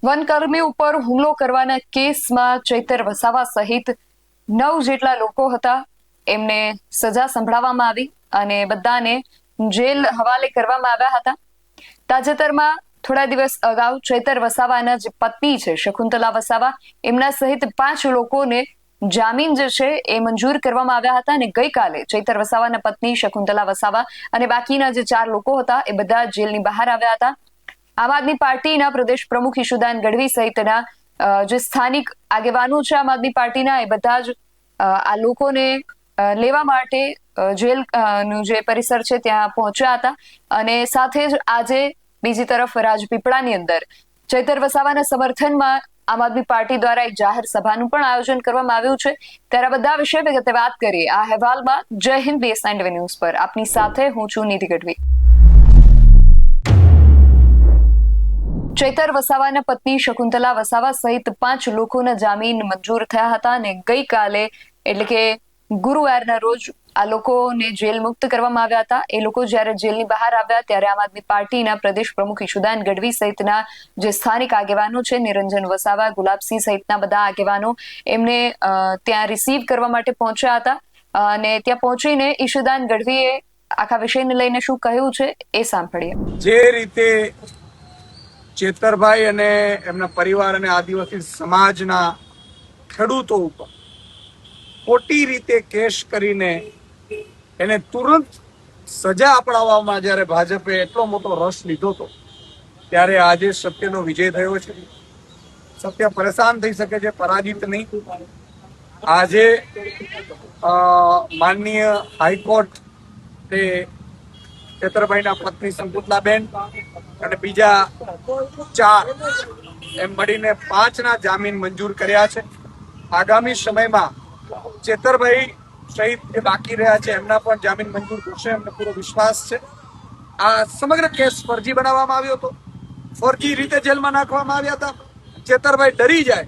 વનકર્મી ઉપર હુમલો કરવાના કેસમાં ચૈતર વસાવા સહિત 9 જેટલા લોકો હતા. એમને સજા સંભળાવવામાં આવી અને બધાને જેલ હવાલે કરવામાં આવ્યા હતા. તાજેતરમાં થોડા દિવસ અગાઉ ચૈતર વસાવાના જે પત્ની છે શકુંતલા વસાવા, એમના સહિત 5 લોકોને જામીન જે છે એ મંજૂર કરવામાં આવ્યા હતા અને ગઈકાલે ચૈતર વસાવાના પત્ની શકુંતલા વસાવા અને બાકીના જે 4 લોકો હતા એ બધા જેલની બહાર આવ્યા હતા. આમ આદમી પાર્ટીના પ્રદેશ પ્રમુખ ઈશુદાન ગઢવી સહિતના જે સ્થાનિક આગેવાનો છે આમ આદમી પાર્ટીના, એ બધા જ આ લોકોને લેવા માટે જેલનું જે પરિસર છે ત્યાં પહોંચ્યા હતા. અને સાથે જ આજે બીજી તરફ રાજપીપળાની અંદર ચૈતર વસાવાના સમર્થનમાં આમ આદમી પાર્ટી દ્વારા એક જાહેર સભાનું પણ આયોજન કરવામાં આવ્યું છે. ત્યારે બધા વિશે વિગતે વાત કરીએ આ અહેવાલમાં. જય હિન્દ, BS9 ન્યૂઝ પર આપની સાથે હું છું નિધિ ગઢવી. ચૈતર વસાવાના પત્ની શકુંતલા વસાવા સહિત 5 લોકોના જામીન મંજૂર થયા હતા અને ગઈકાલે એટલે કે ગુરુવારના રોજ આ લોકોને જેલ મુક્ત કરવામાં આવ્યા હતા. એ લોકો જ્યારે જેલની બહાર આવ્યા ત્યારે આમ આદમી પાર્ટીના પ્રદેશ પ્રમુખ ઈશુદાન ગઢવી સહિતના જે સ્થાનિક આગેવાનો છે, નિરંજન વસાવા, ગુલાબસિંહ સહિતના બધા આગેવાનો એમને ત્યાં રિસીવ કરવા માટે પહોંચ્યા હતા. અને ત્યાં પહોંચીને ઈશુદાન ગઢવીએ આખા વિષયને લઈને શું કહ્યું છે એ સાંભળીએ. જે રીતે ચેતરભાઈ અને એમના પરિવાર અને આદિવાસી સમાજના ખેડૂતો ઉપર ખોટી રીતે કેસ કરીને એને તુરંત સજા અપાવવામાં જ્યારે ભાજપે એટલો મોટો રસ લીધો હતો, ત્યારે આજે સત્યનો વિજય થયો છે. સત્ય પરેશાન થઈ શકે છે, પરાજિત નહીં. આજે માનનીય હાઈકોર્ટ તે ચેતરભાઈના પત્ની શકુંતલાબેન અને બીજા 4 એમ મળીને 5ના જામીન મંજૂર કર્યા છે. આગામી સમયમાં ચેતરભાઈ સહિત જે બાકી રહ્યા છે એમના પણ જામીન મંજૂર થશે, એમને પૂરો વિશ્વાસ છે. આ સમગ્ર કેસ ફરજી બનાવવામાં આવ્યો હતો, ફરજી રીતે જેલમાં નાખવામાં આવ્યા હતા. ચેતરભાઈ ડરી જાય,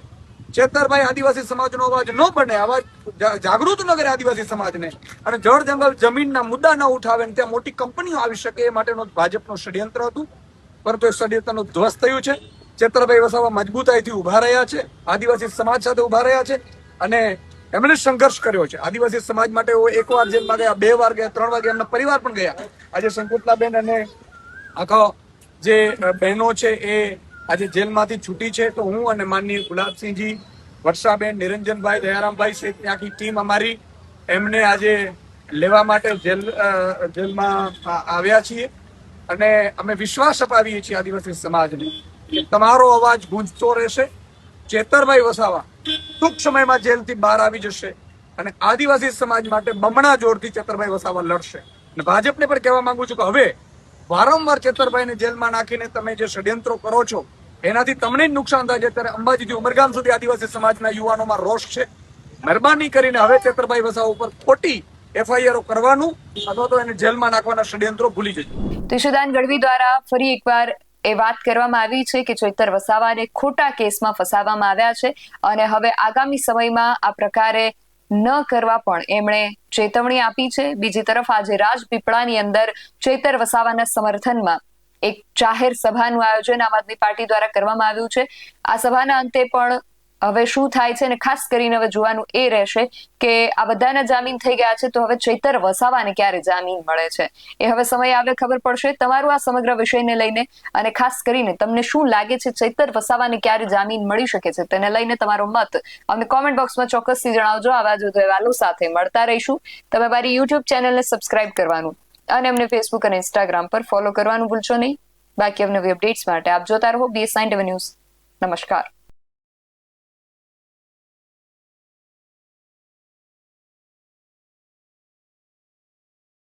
ચેતરભાઈ આદિવાસી સમાજનો અવાજ ન બને, અવાજ જાગૃત ન કરે આદિવાસી સમાજને, અને જળ જંગલ જમીનના મુદ્દા ન ઉઠાવે ને ત્યાં મોટી કંપનીઓ આવી શકે એ માટેનો ભાજપનો ષડયંત્ર હતું. પરંતુ એ ષડયંત્રનું ધ્વસ્ત થયું છે. ચેતરભાઈ વસાવા મજબૂતાઈથી ઉભા રહ્યા છે, આદિવાસી સમાજ સાથે ઉભા રહ્યા છે અને એમણે સંઘર્ષ કર્યો છે. આદિવાસી સમાજ માટે 1 વાર જેલમાં ગયા, 2 વાર ગયા, 3 વાર ગયા, એમના પરિવાર પણ ગયા. આજે શકુંતલાબેન અને આખા જે બહેનો છે એ આજે જેલમાંથી છૂટી છે. તો હું અને માનનીય ગુલાબસિંહજી, વર્ષાબેન, નિરંજનભાઈ, દયારામભાઈ સહિતની આખી ટીમ અમારી એમને આજે લેવા માટે જેલમાં આવ્યા છીએ. અને અમે વિશ્વાસ અપાવીએ છીએ આદિવાસી સમાજને કે તમારો અવાજ ગુંજતો રહેશે. ચેતરભાઈ વસાવા ટૂંક સમયમાં જેલથી બહાર આવી જશે અને આદિવાસી સમાજ માટે બમણા જોરથી ચેતરભાઈ વસાવા લડશે. અને ભાજપને પણ કહેવા માંગુ છું કે હવે વારંવાર ચેતરભાઈને જેલમાં નાખીને તમે જે ષડયંત્રો કરો છો એનાથી તમને જ નુકસાન થાય છે. ત્યારે અંબાજીથી ઉમરગામ સુધી આદિવાસી સમાજના યુવાનોમાં રોષ છે. મહેરબાની કરીને હવે ચેતરભાઈ વસાવા ઉપર ખોટી FIR કરવાનું અથવા તો એને જેલમાં નાખવાના ષડયંત્રો ભૂલી જજો. ઈશુદાન ગઢવી દ્વારા ફરી એકવાર એ વાત કરવામાં આવી છે કે ચૈતર વસાવાને ખોટા કેસમાં ફસાવવામાં આવ્યા છે અને હવે આગામી સમયમાં આ પ્રકારે ન કરવા પણ એમણે ચેતવણી આપી છે. બીજી તરફ આજે રાજપીપળાની અંદર ચૈતર વસાવાના સમર્થનમાં એક જાહેર સભાનું આયોજન આમ આદમી પાર્ટી દ્વારા કરવામાં આવ્યું છે. આ સભાના અંતે પણ હવે શું થાય છે અને ખાસ કરીને હવે જોવાનું એ રહેશે કે આ બધાના જામીન થઈ ગયા છે, તો હવે ચૈતર વસાવાને ક્યારે જામીન મળે છે એ હવે સમય આવે ખબર પડશે. તમારું આ સમગ્ર વિષયને લઈને અને ખાસ કરીને તમને શું લાગે છે ચૈતર વસાવાને ક્યારે જામીન મળી શકે છે તેને લઈને તમારો મત અમને કોમેન્ટ બોક્સમાં ચોક્કસથી જણાવજો. આવા જ અહેવાલો સાથે મળતા રહીશું. તમે મારી YouTube ચેનલને સબસ્ક્રાઇબ કરવાનું અને અમને Facebook અને Instagram પર ફોલો કરવાનું ભૂલશો નહીં. બાકી અવનવી અપડેટ્સ માટે આપ જોતા રહો BS9 ન્યૂઝ. નમસ્કાર.